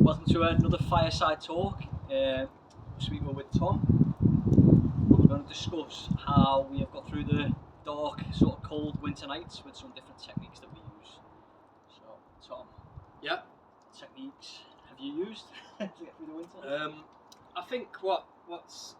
Welcome to another Fireside Talk. This week we're with Tom. We're going to discuss how we have got through the dark, sort of cold winter nights with some different techniques that we use. So, Tom. Yeah. What techniques have you used to get through the winter? I think what's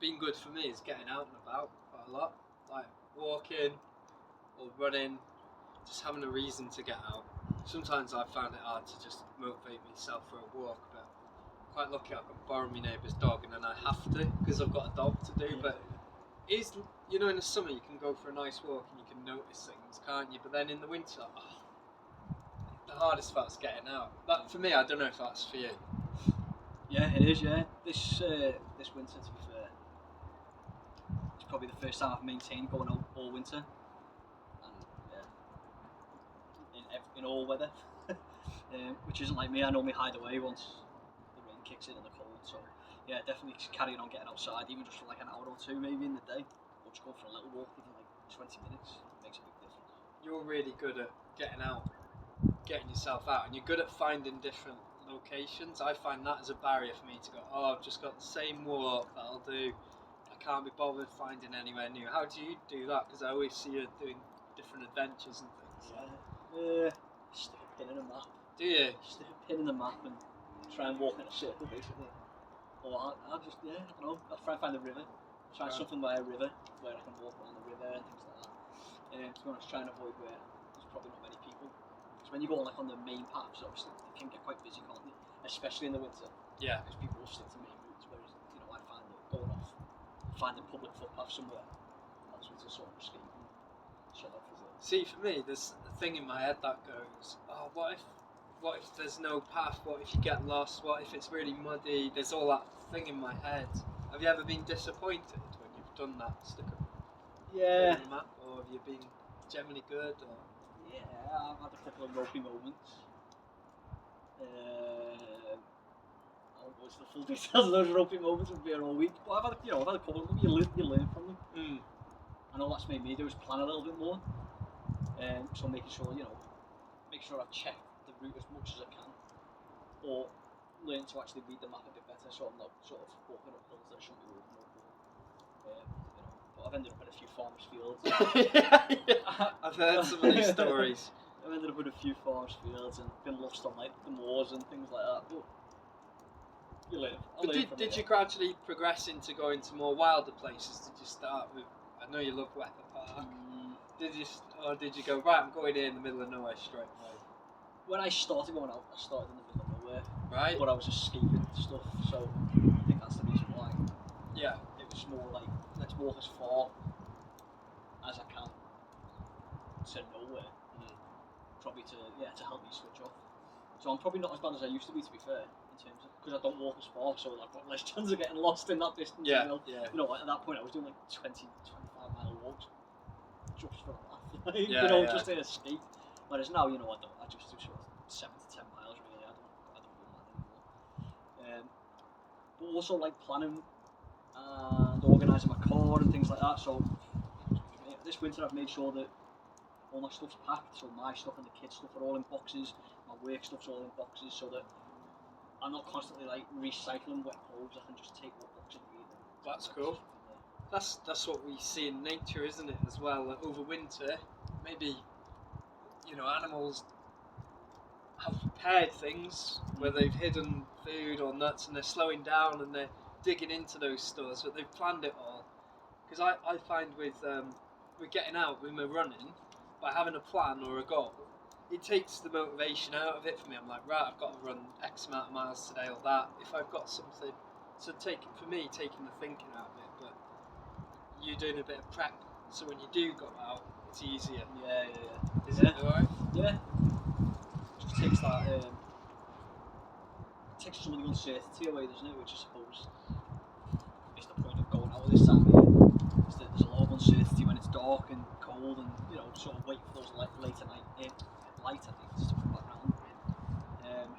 been good for me is getting out and about quite a lot, like walking or running, just having a reason to get out. Sometimes I find it hard to just motivate myself for a walk, but I'm quite lucky I can borrow my neighbour's dog, and then I have to because I've got a dog to do. But is in the summer you can go for a nice walk and you can notice things, can't you? But then in the winter, the hardest part's getting out. That for me, I don't know if that's for you. Yeah, it is. Yeah, this winter, to be fair, it's probably the first time I've maintained going out all winter. In all weather, which isn't like me. I normally hide away once the rain kicks in and the cold. So yeah, definitely carrying on getting outside, even just for like an hour or two maybe in the day, or just go for a little walk, even like 20 minutes, makes a big difference. You're really good at getting out, getting yourself out, and you're good at finding different locations. I find that as a barrier for me to go, I've just got the same walk that I'll do. I can't be bothered finding anywhere new. How do you do that? Because I always see you doing different adventures and things. Stick a pin in a map. Do you? Stick a pin in the map and try and walk in a circle, basically. Or I'll just, I don't know, I'll try and find a river. Try something by a river where I can walk along the river and things like that. To be honest, try and avoid where there's probably not many people. Because when you go like on the main paths, obviously, it can get quite busy, can't it? Especially in the winter. Yeah. Because people will stick to main routes, whereas, I find that going off, finding public footpath somewhere helps me to sort of escape and shut off. See, for me, there's a thing in my head that goes, what if there's no path? What if you get lost? What if it's really muddy? There's all that thing in my head. Have you ever been disappointed when you've done that? Stick a pin in the map, or have you been generally good? Or? Yeah, I've had a couple of ropey moments. I won't go into the full details of those ropey moments. We'll be here all week, but I've had a couple of them. You learn from them. I know that's made me do is plan a little bit more. So making sure, I've checked the route as much as I can, or learn to actually read the map a bit better, so I'm not sort of walking up hills that I shouldn't be walking up. But I've ended up in a few farmers' fields. I've heard some of these stories. I've ended up in a few farmers' fields and been lost on like the moors and things like that. But you learn. But did you gradually progress into going to more wilder places? Did you start with? I know you love Weather Park. Did you go, right, I'm going here in the middle of nowhere straight away? When I started going out, I started in the middle of nowhere. Right. But I was escaping stuff, so I think that's the reason why. Yeah. It was more like, let's walk as far as I can to nowhere. Probably to help me switch off. So I'm probably not as bad as I used to be fair, in terms of, because I don't walk as far, so I've got less chance of getting lost in that distance. Yeah. At that point I was doing like 20, 25 mile walks. Just for a laugh, just to escape. Whereas now, I just do sort of 7 to 10 miles really. I don't do that anymore. But also like planning and organising my car and things like that. So this winter I've made sure that all my stuff's packed. So my stuff and the kids' stuff are all in boxes. My work stuff's all in boxes, so that I'm not constantly like recycling wet clothes. I can just take what box I need. That's cool. That's what we see in nature, isn't it, as well? Like over winter, maybe, animals have prepared things where they've hidden food or nuts and they're slowing down and they're digging into those stores, but they've planned it all. Because I find with getting out, when we're running, by having a plan or a goal, it takes the motivation out of it for me. I'm like, right, I've got to run X amount of miles today or that. If I've got something, so taking the thinking out of it, but you're doing a bit of prep, so when you do go out, it's easier. Yeah. Is it alright? Yeah. Just takes that, takes some of the uncertainty away, doesn't it? Which I suppose is the point of going out at this time of year. Is that there's a lot of uncertainty when it's dark and cold, and sort of wait for those later night light. I think just to put that round.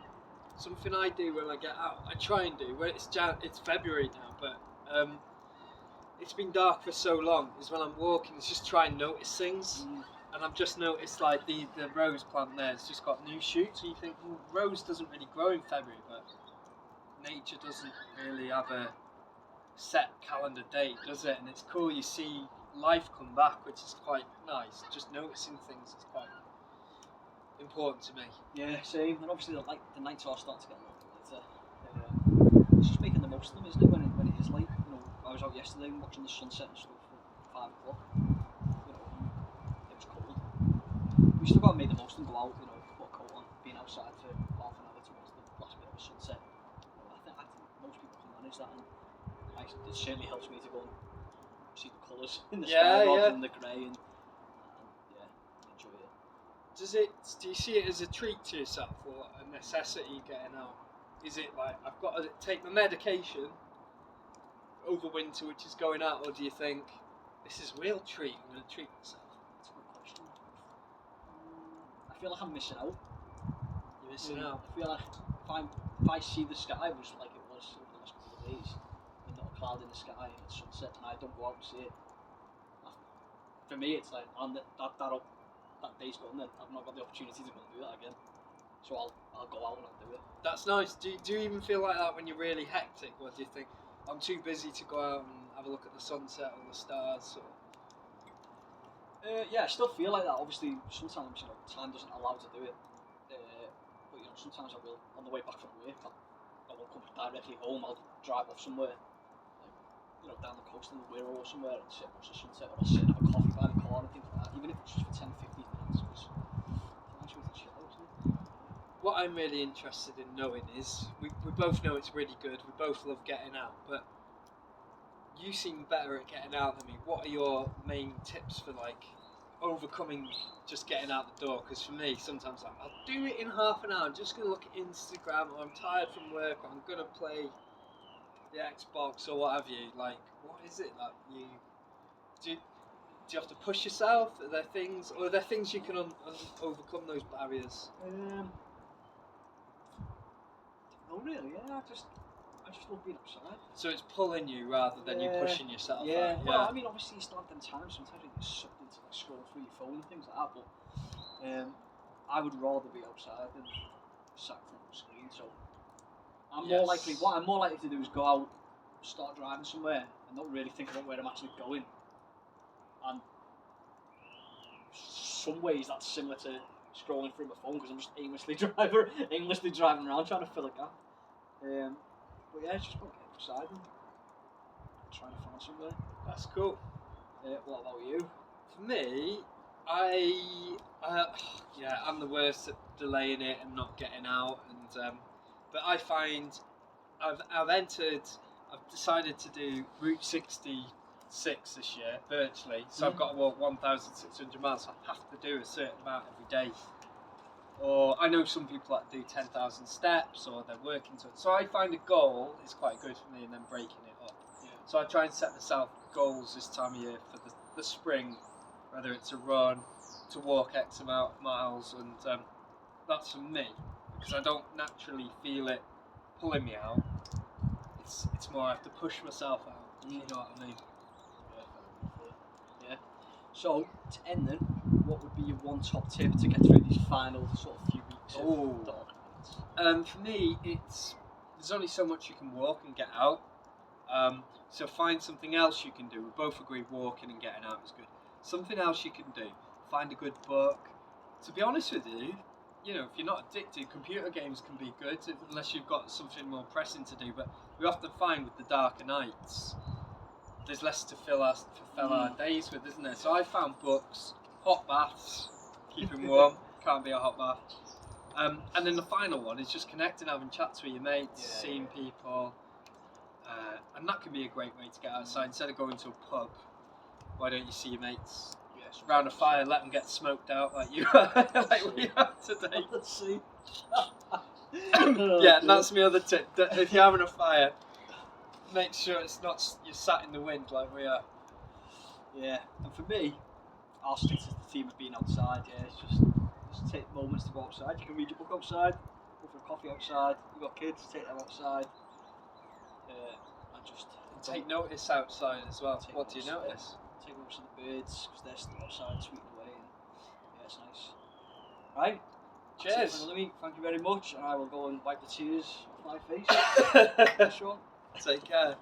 Something I do when I get out, I try and do. When it's February now, but it's been dark for so long. Is when I'm walking, is just try and notice things. And I've just noticed like the rose plant there, it's just got new shoots. So you think, well, rose doesn't really grow in February, but nature doesn't really have a set calendar date, does it? And it's cool, you see life come back, which is quite nice. Just noticing things is quite important to me. Yeah, same. And obviously the nights are starting to get a little bit later. It's just making the most of them, isn't it? When it is late. You know, I was out yesterday watching the sunset and stuff at 5 o'clock. You know, it was cold. We still got to make the most and go out. You know, put a coat on, being outside for half an hour towards the last bit of the sunset. You know, I think most people can manage that, and it certainly helps me to go and see the colours in the sky rather than the grey and enjoy it. Do you see it as a treat to yourself or a necessity getting out? Is it like, I've got to take my medication over winter, which is going out, or do you think this is a real treat, I'm going to treat myself? That's a good question. I feel like I'm missing out. You're missing out? I feel like if I see the sky was like it was over the last couple of days, with not a cloud in the sky and it's sunset, and I don't go out and see it, for me it's like, that day's gone then. I've not got the opportunity to go and do that again. So I'll go out and I'll do it. That's nice. Do you even feel like that when you're really hectic, or do you think, I'm too busy to go out and have a look at the sunset or the stars? Or... Yeah, I still feel like that. Obviously, sometimes time doesn't allow to do it. But sometimes I will. On the way back from work, I won't come directly home. I'll drive off somewhere, like, down the coast in the Wirral or somewhere, and sit and watch the sunset, or I'll sit and have a coffee by the car and things like that. Even if it's just for 10, 15 minutes, it's a nice way to chill out, isn't it? What I'm really interested in knowing is, we both know it's really good, we both love getting out, but you seem better at getting out than me. What are your main tips for like overcoming just getting out the door? Because for me, sometimes I'll do it in half an hour, I'm just going to look at Instagram, or I'm tired from work, or I'm going to play the Xbox or what have you. Like, what is it that you do? Do you have to push yourself? Are there things you can overcome those barriers? Not really. Yeah, I just love being outside. So it's pulling you rather than you pushing yourself. Yeah. Out. Well, I mean, obviously you still have them times. Sometimes you get sucked into like scrolling through your phone and things like that. But I would rather be outside than sat in front of a screen. So I'm more likely. What I'm more likely to do is go out, start driving somewhere, and not really think about where I'm actually going. And some ways that's similar to scrolling through my phone, because I'm just aimlessly driving around trying to fill a gap. But yeah, it's just about getting outside and trying to find somewhere. That's cool. What about you? For me, I'm the worst at delaying it and not getting out. And but I find I've decided to do Route 66 this year virtually. So I've got to walk 1,600 miles. So I have to do a certain amount every day. Or I know some people that do 10,000 steps, or they're working to it. So I find a goal is quite good for me, and then breaking it up. Yeah. So I try and set myself goals this time of year for the spring, whether it's a run, to walk X amount of miles, and that's for me, because I don't naturally feel it pulling me out. It's more I have to push myself out. You know what I mean? Yeah. So to end then, what would be your one top tip to get through these final sort of few weeks of dark nights? For me, there's only so much you can walk and get out. So find something else you can do. We both agree walking and getting out is good. Something else you can do. Find a good book. To be honest with you, if you're not addicted, computer games can be good unless you've got something more pressing to do. But we often find with the darker nights, there's less to fill our days with, isn't there? So I found books, hot baths, keeping warm, can't be a hot bath. And then the final one is just connecting, having chats with your mates, seeing people. And that can be a great way to get outside. Instead of going to a pub, why don't you see your mates round a fire, let them get smoked out like we have today. Let's see. And that's my other tip. If you're having a fire, make sure it's not you're sat in the wind like we are. Yeah, and for me, I'll stick to the theme of being outside. Yeah, it's just take moments to go outside. You can read your book outside, go for a coffee outside. You've got kids, take them outside. And just take notice outside as well. What do you notice? Take notice of the birds, because they're still outside tweeting away. And Right. That's it Cheers. for another week. Thank you very much, and I will go and wipe the tears off my face. For sure. Take care.